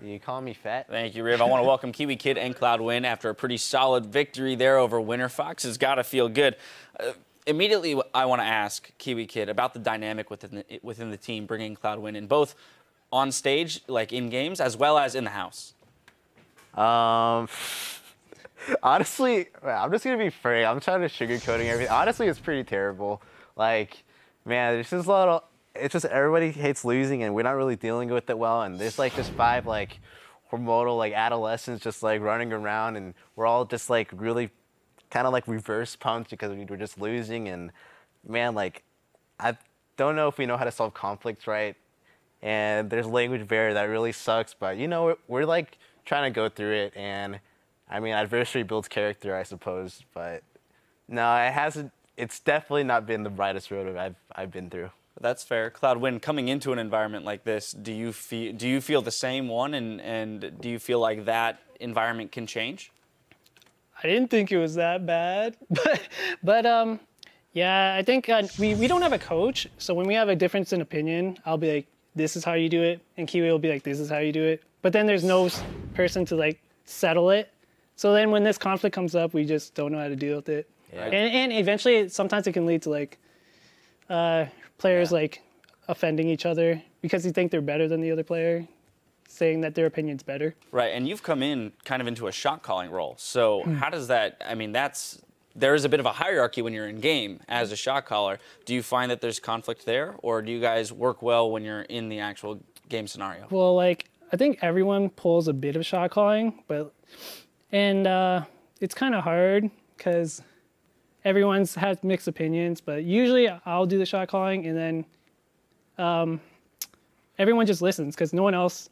You call me fat? Thank you, Riv. I want to welcome Kiwi Kid and Cloud9 after a pretty solid victory there over Winterfox. It's got to feel good. Immediately, I want to ask Kiwi Kid about the dynamic within the team, bringing Cloud9 in, both on stage, like in games, as well as in the house. Honestly, I'm just gonna be frank. I'm trying to sugarcoating everything. Honestly, it's pretty terrible. Like, man, there's just a lot of. It's just everybody hates losing, and we're not really dealing with it well. And there's like just 5 like hormonal like adolescents just like running around, and we're all just like really kind of like reverse pumped because we're just losing. And man, like I don't know if we know how to solve conflicts right. And there's language barrier that really sucks. But you know, we're like trying to go through it. And I mean, adversity builds character, I suppose. But no, it hasn't. It's definitely not been the brightest road I've been through. That's fair. Cloud9, coming into an environment like this, do you feel the same one, and do you feel like that environment can change? I didn't think it was that bad, but yeah, I think we don't have a coach, so when we have a difference in opinion, I'll be like, this is how you do it, and Kiwi will be like, this is how you do it. But then there's no person to like settle it. So then when this conflict comes up, we just don't know how to deal with it. Yeah. And eventually, sometimes it can lead to like players like offending each other because they think they're better than the other player, saying that their opinion's better. Right, and you've come in kind of into a shot calling role. So how does that, I mean, there is a bit of a hierarchy when you're in game as a shot caller. Do you find that there's conflict there, or do you guys work well when you're in the actual game scenario? Well, like, I think everyone pulls a bit of shot calling, and it's kind of hard because everyone's has mixed opinions, but usually I'll do the shot calling, and then everyone just listens because no one else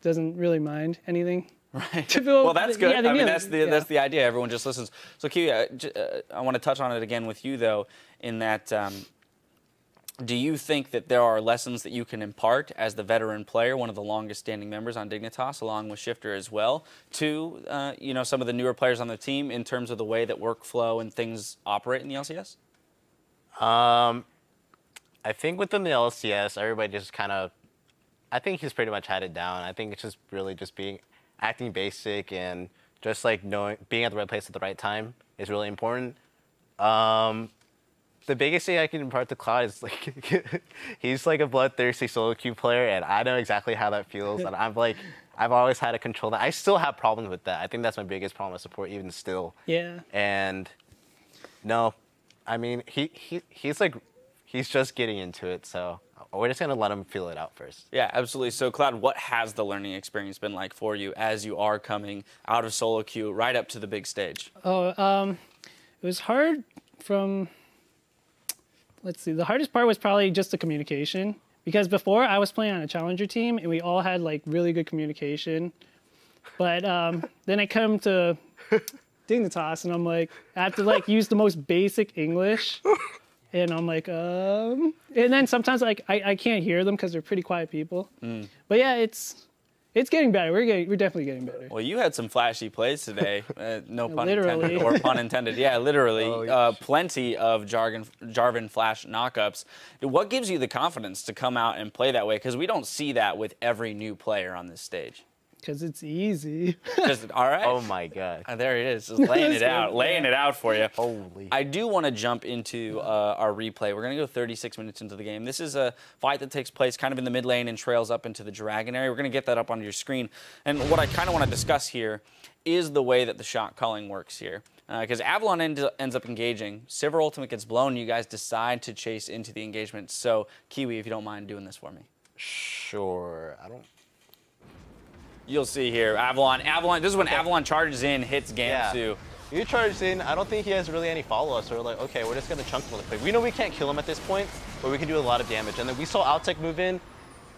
doesn't really mind anything. Right. Well, that's good. Yeah, I mean, that's the idea. Everyone just listens. So, Kiwi, I want to touch on it again with you, though, in that do you think that there are lessons that you can impart as the veteran player, one of the longest-standing members on Dignitas, along with Shifter as well, to you know, some of the newer players on the team in terms of the way that workflow and things operate in the LCS? I think within the LCS, everybody just kind of, I think he's pretty much had it down. I think it's just really just acting basic and just like being at the right place at the right time is really important. The biggest thing I can impart to Cloud is like he's like a bloodthirsty solo queue player, and I know exactly how that feels. And I've always had to control that. I still have problems with that. I think that's my biggest problem with support, even still. Yeah. And no, I mean he's just getting into it, so we're just gonna let him feel it out first. Yeah, absolutely. So, Cloud, what has the learning experience been like for you as you are coming out of solo queue right up to the big stage? Oh, it was hard from. Let's see, the hardest part was probably just the communication, because before I was playing on a challenger team and we all had like really good communication, but then I come to Dignitas and I'm like, I have to like use the most basic English, and I'm like, and then sometimes like I can't hear them because they're pretty quiet people. But yeah, it's getting better. We're definitely getting better. Well, you had some flashy plays today. No pun literally. intended, or pun intended. Yeah, literally. Plenty of Jarvan flash knockups. What gives you the confidence to come out and play that way? Because we don't see that with every new player on this stage. Because it's easy. Just, all right. Oh my God. There it is, just laying it out, laying it out for you. Holy. I do want to jump into our replay. We're going to go 36 minutes into the game. This is a fight that takes place kind of in the mid lane and trails up into the Dragon area. We're going to get that up on your screen. And what I kind of want to discuss here is the way that the shot calling works here. Because Avalon ends up engaging. Sivir ultimate gets blown. You guys decide to chase into the engagement. So, Kiwi, if you don't mind doing this for me. Sure. I don't. You'll see here, Avalon, this is when Avalon charges in, hits Gamsu. Yeah. He charges in, I don't think he has really any follow-up, so we're like, okay, we're just gonna chunk him really quick. We know we can't kill him at this point, but we can do a lot of damage. And then we saw Outtech move in,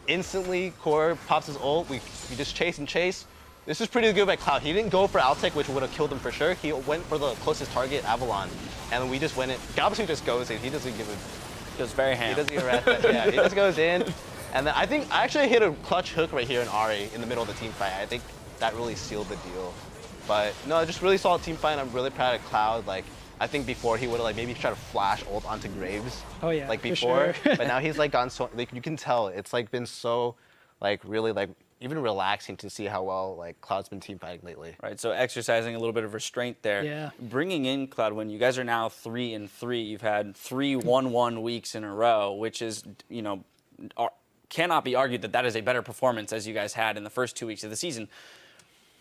instantly Core pops his ult, we just chase and chase. This is pretty good by Cloud. He didn't go for Outtech, which would have killed him for sure. He went for the closest target, Avalon, and we just went in. Galveston just goes in, he doesn't give a... Just very ham. He doesn't give a rat. Yeah, he just goes in. And then I actually hit a clutch hook right here in Ari in the middle of the team fight. I think that really sealed the deal. But no, just really solid team fight. And I'm really proud of Cloud. Like, I think before he would have like maybe tried to flash ult onto Graves. Oh yeah, like before. Sure. But now he's like gone so, like you can tell it's like been so like really like even relaxing to see how well like Cloud's been team fighting lately. Right, so exercising a little bit of restraint there. Yeah. Bringing in Cloud, you guys are now 3-3. You've had 3 1-1 weeks in a row, which is, you know, cannot be argued that that is a better performance as you guys had in the first 2 weeks of the season.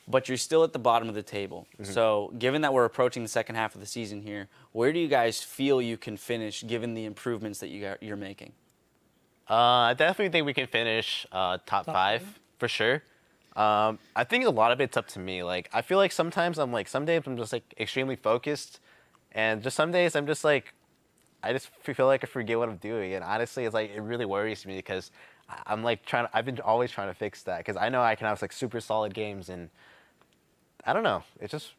But you're still at the bottom of the table. So given that we're approaching the second half of the season here, where do you guys feel you can finish given the improvements that you're making? I definitely think we can finish top 5 for sure. I think a lot of it's up to me. Like, I feel like sometimes some days I'm just like extremely focused, and just some days I'm just like, I just feel like I forget what I'm doing. And honestly, it's like, it really worries me because I'm like I've been always trying to fix that because I know I can have like super solid games, and I don't know. It's just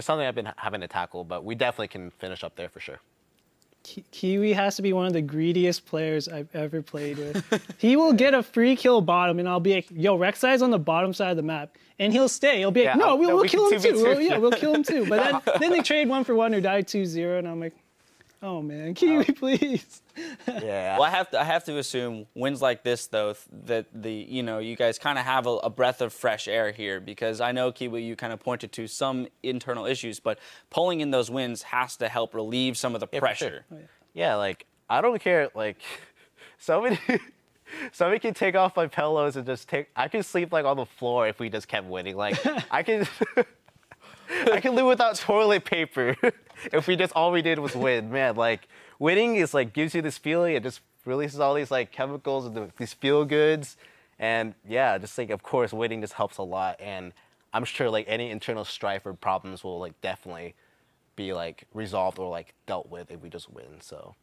something I've been having to tackle, but we definitely can finish up there for sure. Kiwi has to be one of the greediest players I've ever played with. He will get a free kill bottom, and I'll be like, yo, Rek'Sai's on the bottom side of the map. And he'll stay. He'll be like, no, we'll kill him too. We'll kill him too. But then they trade 1-for-1 or die 2-0, and I'm like, oh, man, Kiwi, please. Yeah. Well, I have to assume wins like this, though, that you guys kind of have a breath of fresh air here, because I know, Kiwi, you kind of pointed to some internal issues, but pulling in those wins has to help relieve some of the pressure. For sure. Yeah, like, I don't care, like, somebody can take off my pillows and I can sleep, like, on the floor if we just kept winning. Like, I can live without toilet paper if all we did was win. Man, like, winning is, like, gives you this feeling. It just releases all these, like, chemicals and these feel-goods. And, yeah, just, like, of course, winning just helps a lot. And I'm sure, like, any internal strife or problems will, like, definitely be, like, resolved or, like, dealt with if we just win. So,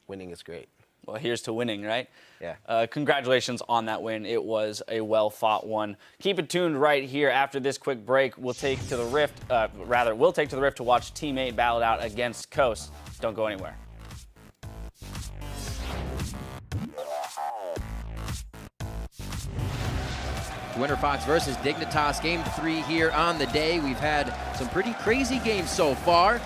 winning is great. Well, here's to winning, right? Yeah. Congratulations on that win. It was a well-fought one. Keep it tuned right here. After this quick break, we'll take to the Rift. We'll take to the Rift to watch Teammate battle it out against Coast. Don't go anywhere. Winterfox versus Dignitas, game 3 here on the day. We've had some pretty crazy games so far.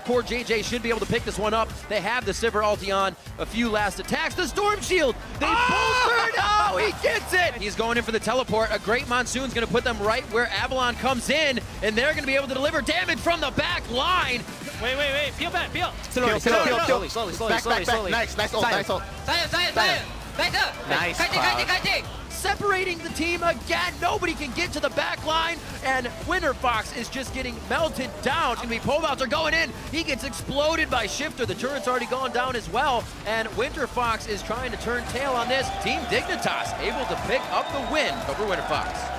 Core JJ should be able to pick this one up. They have the Sivir ulti on. A few last attacks. The Storm Shield. They bolstered. Oh, he gets it. He's going in for the teleport. A great monsoon's going to put them right where Avalon comes in, and they're going to be able to deliver damage from the back line. Wait. Peel back. Slowly. Nice ult. Nice, Cloud. Separating the team again. Nobody can get to the back line, and Winterfox is just getting melted down. And Pobouts are going in. He gets exploded by Shifter. The turret's already gone down as well, and Winterfox is trying to turn tail on this. Team Dignitas able to pick up the win over Winterfox.